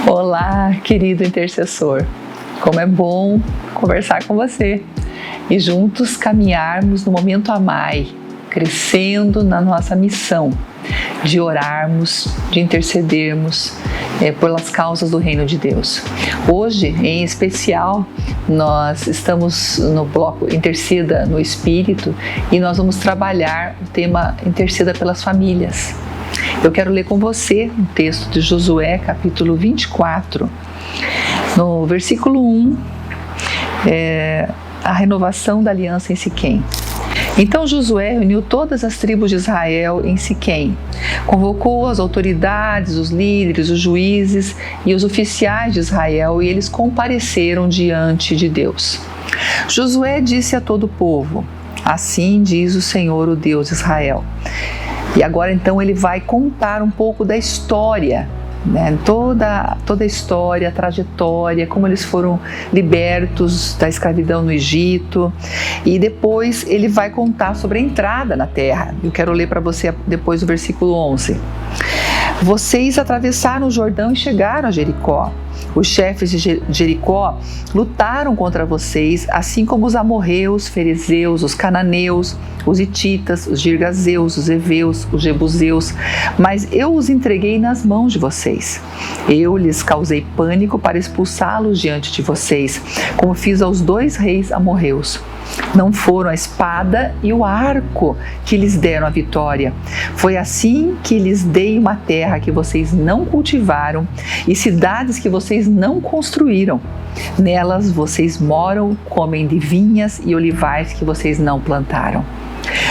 Olá, querido intercessor, como é bom conversar com você e juntos caminharmos no momento Amai, crescendo na nossa missão de orarmos, de intercedermos pelas causas do reino de Deus. Hoje, em especial, nós estamos no bloco Interceda no Espírito e nós vamos trabalhar o tema Interceda pelas famílias. Eu quero ler com você um texto de Josué, capítulo 24, no versículo 1, a renovação da aliança em Siquém. Então Josué reuniu todas as tribos de Israel em Siquém, convocou as autoridades, os líderes, os juízes e os oficiais de Israel e eles compareceram diante de Deus. Josué disse a todo o povo: assim diz o Senhor, o Deus de Israel. E agora então ele vai contar um pouco da história, toda a história, a trajetória, como eles foram libertos da escravidão no Egito, e depois ele vai contar sobre a entrada na terra. Eu quero ler para você depois o versículo 11. Vocês atravessaram o Jordão e chegaram a Jericó. Os chefes de Jericó lutaram contra vocês, assim como os amorreus, ferezeus, os cananeus, os hititas, os girgazeus, os heveus, os jebuseus, mas eu os entreguei nas mãos de vocês. Eu lhes causei pânico para expulsá-los diante de vocês, como fiz aos 2 reis amorreus. Não foram a espada e o arco que lhes deram a vitória. Foi assim que lhes dei uma terra que vocês não cultivaram e cidades que vocês não construíram. Nelas vocês moram, comem de vinhas e olivais que vocês não plantaram.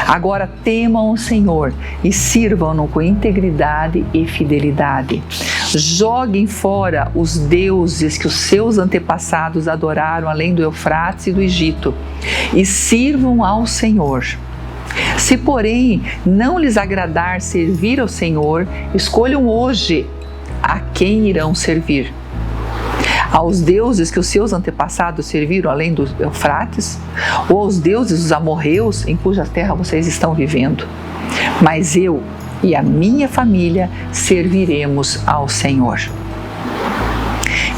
Agora temam o Senhor e sirvam-no com integridade e fidelidade. Joguem fora os deuses que os seus antepassados adoraram além do Eufrates e do Egito e sirvam ao Senhor. Se, porém, não lhes agradar servir ao Senhor, escolham hoje a quem irão servir. Aos deuses que os seus antepassados serviram além do Eufrates, ou aos deuses dos amorreus em cuja terra vocês estão vivendo. Mas eu e a minha família serviremos ao Senhor.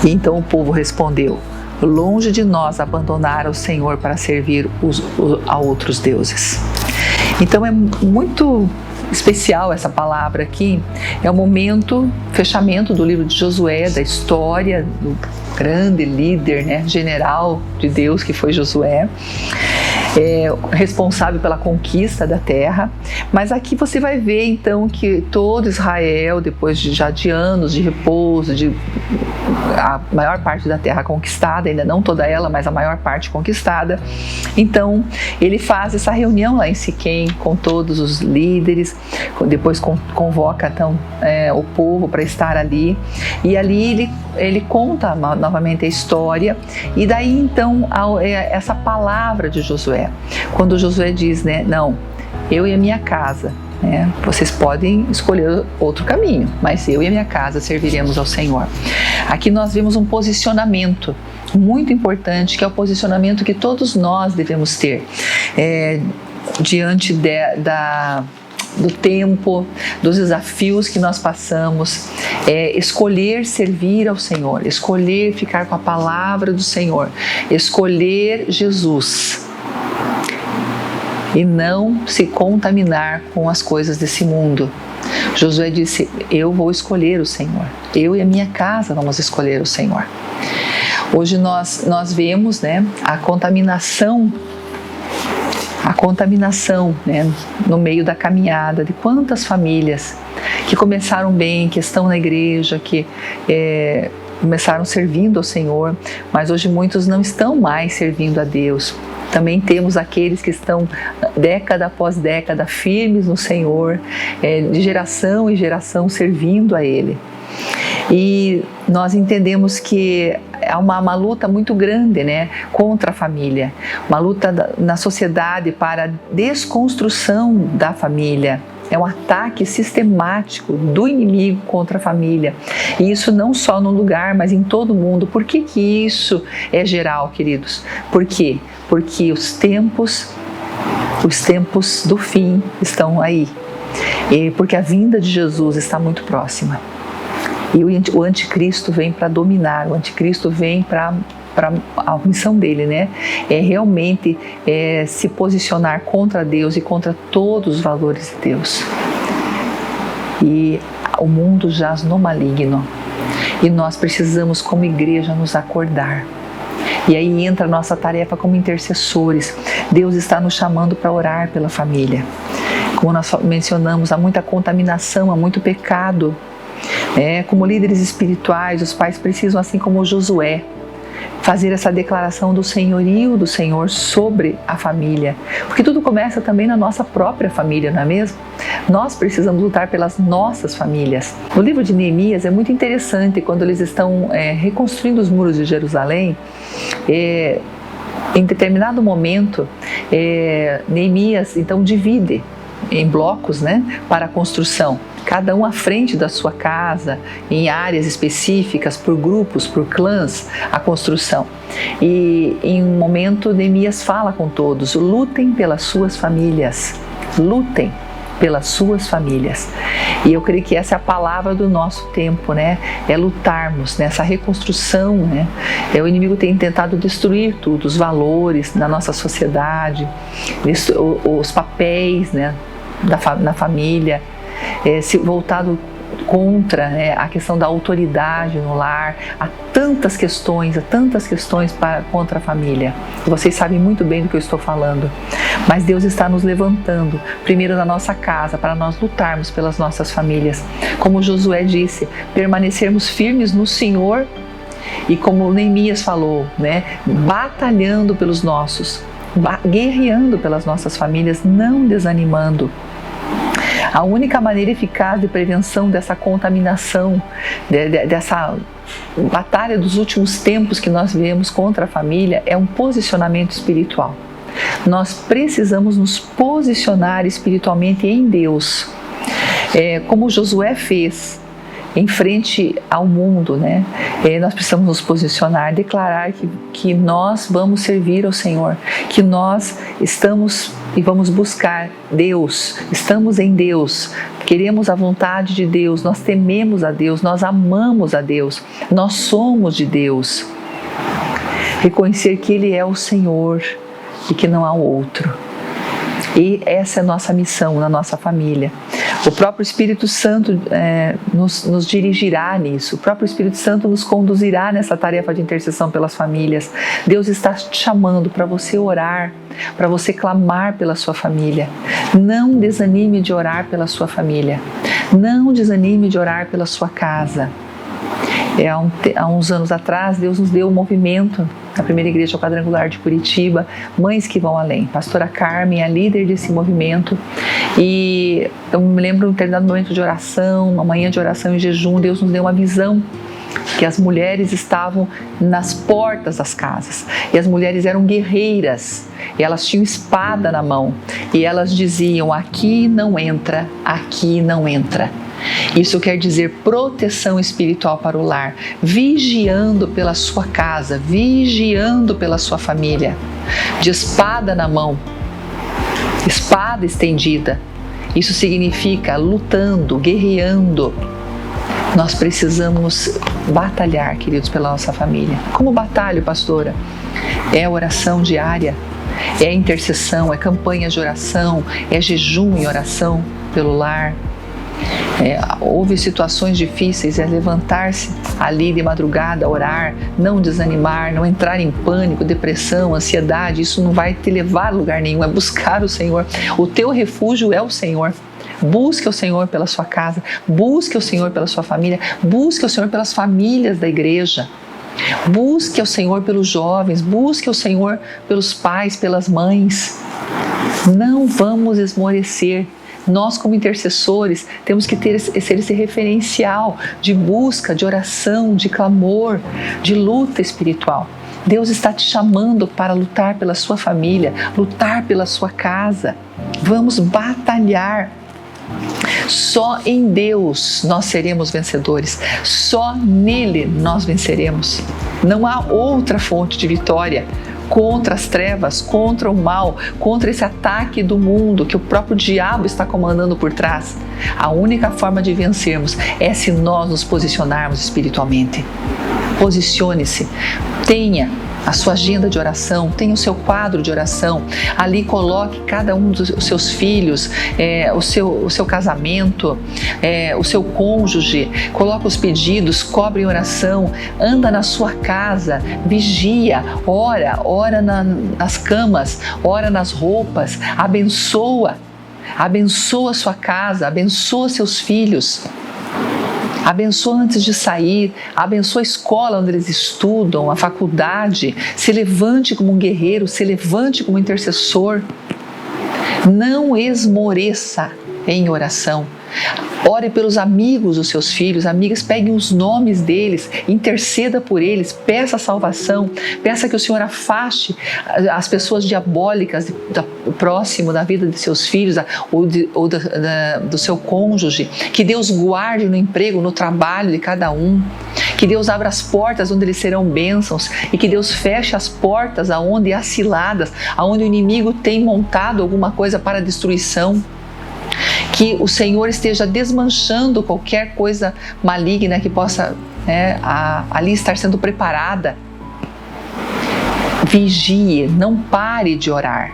E então o povo respondeu: longe de nós abandonar o Senhor para servir a outros deuses. Então é muito especial essa palavra aqui. É o momento, fechamento do livro de Josué, da história do grande líder, general de Deus que foi Josué, responsável pela conquista da terra. Mas aqui você vai ver então que todo Israel, depois de anos de repouso, a maior parte da terra conquistada, ainda não toda ela, mas a maior parte conquistada, então ele faz essa reunião lá em Siquém com todos os líderes, depois convoca então o povo para estar ali, e ali ele conta novamente a história, e daí então essa palavra de Josué, quando Josué diz, não, eu e a minha casa, vocês podem escolher outro caminho, mas eu e a minha casa serviremos ao Senhor. Aqui nós vemos um posicionamento muito importante, que é o posicionamento que todos nós devemos ter diante do tempo, dos desafios que nós passamos, escolher servir ao Senhor, escolher ficar com a palavra do Senhor, escolher Jesus e não se contaminar com as coisas desse mundo. Josué disse: eu vou escolher o Senhor, eu e a minha casa vamos escolher o Senhor. Hoje nós vemos a contaminação no meio da caminhada de quantas famílias que começaram bem, que estão na igreja, que começaram servindo ao Senhor, mas hoje muitos não estão mais servindo a Deus. Também temos aqueles que estão década após década firmes no Senhor, de geração em geração servindo a Ele. E nós entendemos que há uma luta muito grande, contra a família, uma luta na sociedade para a desconstrução da família. É um ataque sistemático do inimigo contra a família. E isso não só no lugar, mas em todo o mundo. Por que isso é geral, queridos? Por quê? Porque os tempos Os tempos do fim estão aí, porque a vinda de Jesus está muito próxima. E o anticristo vem para dominar, o anticristo vem para a missão dele, né? É realmente se posicionar contra Deus e contra todos os valores de Deus. E o mundo jaz no maligno. E nós precisamos, como igreja, nos acordar. E aí entra a nossa tarefa como intercessores. Deus está nos chamando para orar pela família. Como nós mencionamos, há muita contaminação, há muito pecado. Como líderes espirituais, os pais precisam, assim como Josué, fazer essa declaração do senhorio do Senhor sobre a família. Porque tudo começa também na nossa própria família, não é mesmo? Nós precisamos lutar pelas nossas famílias. No livro de Neemias é muito interessante quando eles estão reconstruindo os muros de Jerusalém. Em determinado momento, Neemias então divide em blocos, né, para a construção. Cada um à frente da sua casa, em áreas específicas, por grupos, por clãs, a construção. E em um momento, Neemias fala com todos: lutem pelas suas famílias, lutem pelas suas famílias. E eu creio que essa é a palavra do nosso tempo, né? É lutarmos nessa reconstrução, né? O inimigo tem tentado destruir tudo, os valores da nossa sociedade, os papéis, né, na família, voltado contra, né, a questão da autoridade no lar. Há tantas questões contra a família. Vocês sabem muito bem do que eu estou falando. Mas Deus está nos levantando, primeiro na nossa casa, para nós lutarmos pelas nossas famílias. Como Josué disse, permanecermos firmes no Senhor e, como Neemias falou, né, batalhando pelos nossos, guerreando pelas nossas famílias, não desanimando. A única maneira eficaz de prevenção dessa contaminação, dessa batalha dos últimos tempos que nós vemos contra a família, é um posicionamento espiritual. Nós precisamos nos posicionar espiritualmente em Deus, como Josué fez em frente ao mundo, né? Nós precisamos nos posicionar, declarar que nós vamos servir ao Senhor, que nós estamos e vamos buscar Deus, estamos em Deus, queremos a vontade de Deus, nós tememos a Deus, nós amamos a Deus, nós somos de Deus. Reconhecer que Ele é o Senhor e que não há outro. E essa é a nossa missão na nossa família. O próprio Espírito Santo nos dirigirá nisso. O próprio Espírito Santo nos conduzirá nessa tarefa de intercessão pelas famílias. Deus está te chamando para você orar, para você clamar pela sua família. Não desanime de orar pela sua família. Não desanime de orar pela sua casa. Há uns anos atrás, Deus nos deu um movimento na primeira igreja quadrangular de Curitiba, Mães que Vão Além. Pastora Carmen é a líder desse movimento. E eu me lembro de um determinado momento de oração, uma manhã de oração e jejum, Deus nos deu uma visão que as mulheres estavam nas portas das casas. E as mulheres eram guerreiras, e elas tinham espada na mão. E elas diziam: aqui não entra, aqui não entra. Isso quer dizer proteção espiritual para o lar, vigiando pela sua casa, vigiando pela sua família, de espada na mão, espada estendida. Isso significa lutando, guerreando. Nós precisamos batalhar, queridos, pela nossa família. Como batalho, pastora? É oração diária, é intercessão, é campanha de oração, é jejum e oração pelo lar. Houve situações difíceis, é levantar-se ali de madrugada, orar, não desanimar, não entrar em pânico, depressão, ansiedade. Isso não vai te levar a lugar nenhum, é buscar o Senhor. O teu refúgio é o Senhor. Busque o Senhor pela sua casa, busque o Senhor pela sua família, busque o Senhor pelas famílias da igreja. Busque o Senhor pelos jovens, busque o Senhor pelos pais, pelas mães. Não vamos esmorecer. Nós, como intercessores, temos que ser esse referencial de busca, de oração, de clamor, de luta espiritual. Deus está te chamando para lutar pela sua família, lutar pela sua casa. Vamos batalhar. Só em Deus nós seremos vencedores. Só nele nós venceremos. Não há outra fonte de vitória. contra as trevas, contra o mal, contra esse ataque do mundo que o próprio diabo está comandando por trás. A única forma de vencermos é se nós nos posicionarmos espiritualmente. Posicione-se, tenha a sua agenda de oração, tenha o seu quadro de oração, ali coloque cada um dos seus filhos, o seu casamento, o seu cônjuge, coloque os pedidos, cobre em oração, anda na sua casa, vigia, ora nas camas, ora nas roupas, abençoa a sua casa, abençoa seus filhos. Abençoa antes de sair, abençoa a escola onde eles estudam, a faculdade. Se levante como um guerreiro, se levante como intercessor. Não esmoreça em oração. Ore pelos amigos dos seus filhos, amigas, peguem os nomes deles, interceda por eles, peça salvação, peça que o Senhor afaste as pessoas diabólicas próximo da vida de seus filhos ou do seu cônjuge, que Deus guarde no emprego, no trabalho de cada um, que Deus abra as portas onde eles serão bênçãos e que Deus feche as portas aonde há ciladas, aonde o inimigo tem montado alguma coisa para destruição. Que o Senhor esteja desmanchando qualquer coisa maligna que possa ali estar sendo preparada. Vigie, não pare de orar,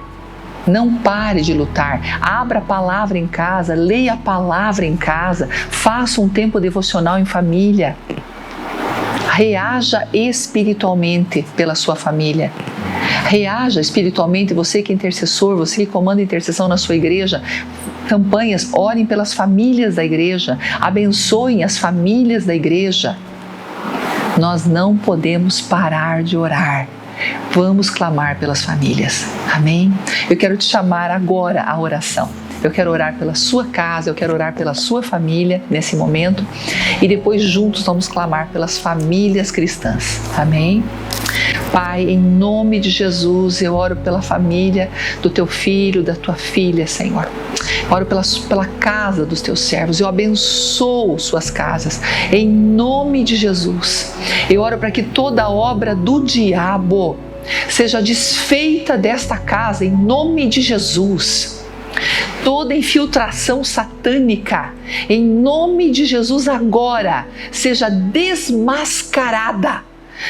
não pare de lutar. Abra a palavra em casa, leia a palavra em casa, faça um tempo devocional em família. Reaja espiritualmente pela sua família. Reaja espiritualmente, você que é intercessor, você que comanda intercessão na sua igreja. Campanhas, orem pelas famílias da igreja, abençoem as famílias da igreja. Nós não podemos parar de orar. Vamos clamar pelas famílias. Amém? Eu quero te chamar agora à oração. Eu quero orar pela sua casa, eu quero orar pela sua família nesse momento e depois juntos vamos clamar pelas famílias cristãs. Amém? Pai, em nome de Jesus, eu oro pela família do teu filho, da tua filha, Senhor. Oro pela casa dos teus servos, eu abençoo suas casas, em nome de Jesus. Eu oro para que toda obra do diabo seja desfeita desta casa, em nome de Jesus. Toda infiltração satânica, em nome de Jesus agora, seja desmascarada.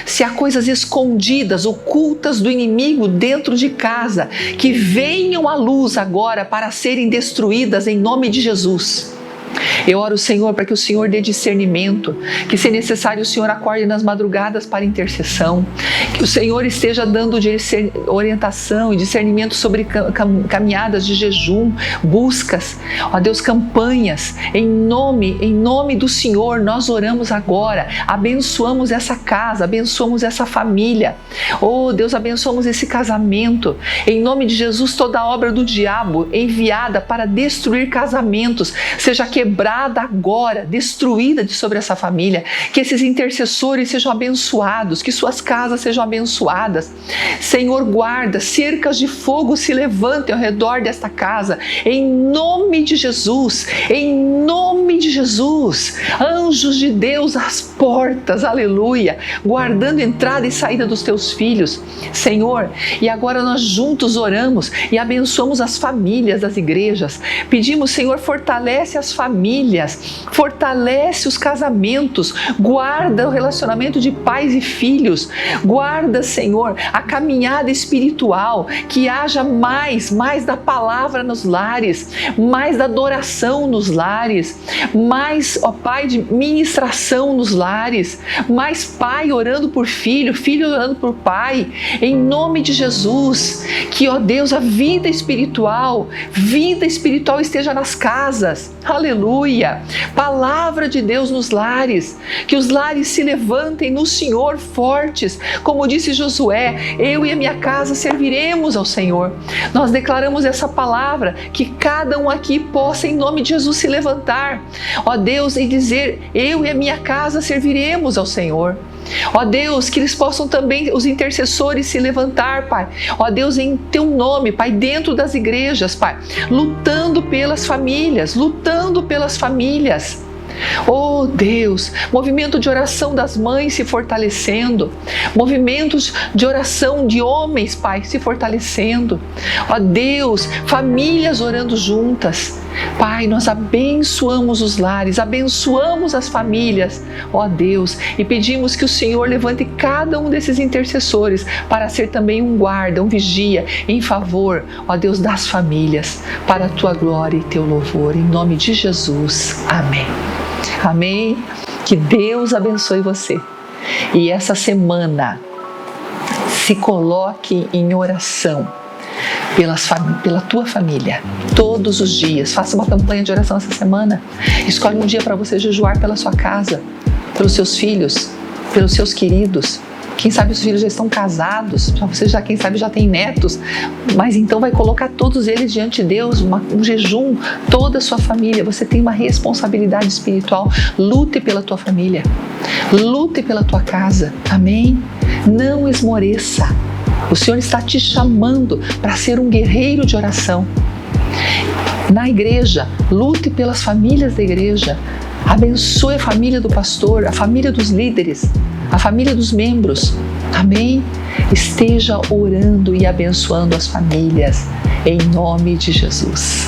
Se há coisas escondidas, ocultas do inimigo dentro de casa, que venham à luz agora para serem destruídas em nome de Jesus. Eu oro, Senhor, para que o Senhor dê discernimento, que se necessário o Senhor acorde nas madrugadas para intercessão, que o Senhor esteja dando orientação e discernimento sobre caminhadas de jejum, buscas, ó Deus, campanhas, em nome do Senhor, nós oramos agora, abençoamos essa casa, abençoamos essa família, oh Deus, abençoamos esse casamento, em nome de Jesus, toda obra do diabo enviada para destruir casamentos, seja quebrada agora, destruída de sobre essa família, que esses intercessores sejam abençoados, que suas casas sejam abençoadas. Senhor, guarda, cercas de fogo se levantem ao redor desta casa, em nome de Jesus, em nome de Jesus. Anjos de Deus às portas, aleluia, guardando entrada e saída dos teus filhos, Senhor. E agora nós juntos oramos e abençoamos as famílias das igrejas. Pedimos, Senhor, fortalece as famílias, fortalece os casamentos, guarda o relacionamento de pais e filhos, guarda, Senhor, a caminhada espiritual, que haja mais da palavra nos lares, mais da adoração nos lares, mais, ó Pai, de ministração nos lares, mais pai orando por filho, filho orando por pai, em nome de Jesus, que, ó Deus, a vida espiritual esteja nas casas, aleluia, palavra de Deus nos lares, que os lares se levantem no Senhor fortes, como disse Josué, eu e a minha casa serviremos ao Senhor. Nós declaramos essa palavra, que cada um aqui possa em nome de Jesus se levantar, ó Deus, e dizer, eu e a minha casa serviremos ao Senhor. Ó Deus, que eles possam também, os intercessores, se levantar, Pai, ó Deus, em teu nome, Pai, dentro das igrejas, Pai, lutando pelas famílias, Oh Deus, movimento de oração das mães se fortalecendo, movimentos de oração de homens, Pai, se fortalecendo. Ó Deus, famílias orando juntas. Pai, nós abençoamos os lares, abençoamos as famílias, ó Deus, e pedimos que o Senhor levante cada um desses intercessores para ser também um guarda, um vigia em favor, ó Deus, das famílias, para a Tua glória e Teu louvor, em nome de Jesus. Amém. Amém. Que Deus abençoe você. E essa semana, se coloque em oração pela tua família, todos os dias. Faça uma campanha de oração essa semana. Escolhe um dia para você jejuar pela sua casa, pelos seus filhos, pelos seus queridos. Quem sabe os filhos já estão casados, você já, quem sabe, já tem netos, mas então vai colocar todos eles diante de Deus, um jejum, toda a sua família. Você tem uma responsabilidade espiritual. Lute pela tua família, lute pela tua casa, amém? Não esmoreça. O Senhor está te chamando para ser um guerreiro de oração. Na igreja, lute pelas famílias da igreja. Abençoe a família do pastor, a família dos líderes, a família dos membros. Amém? Esteja orando e abençoando as famílias, em nome de Jesus.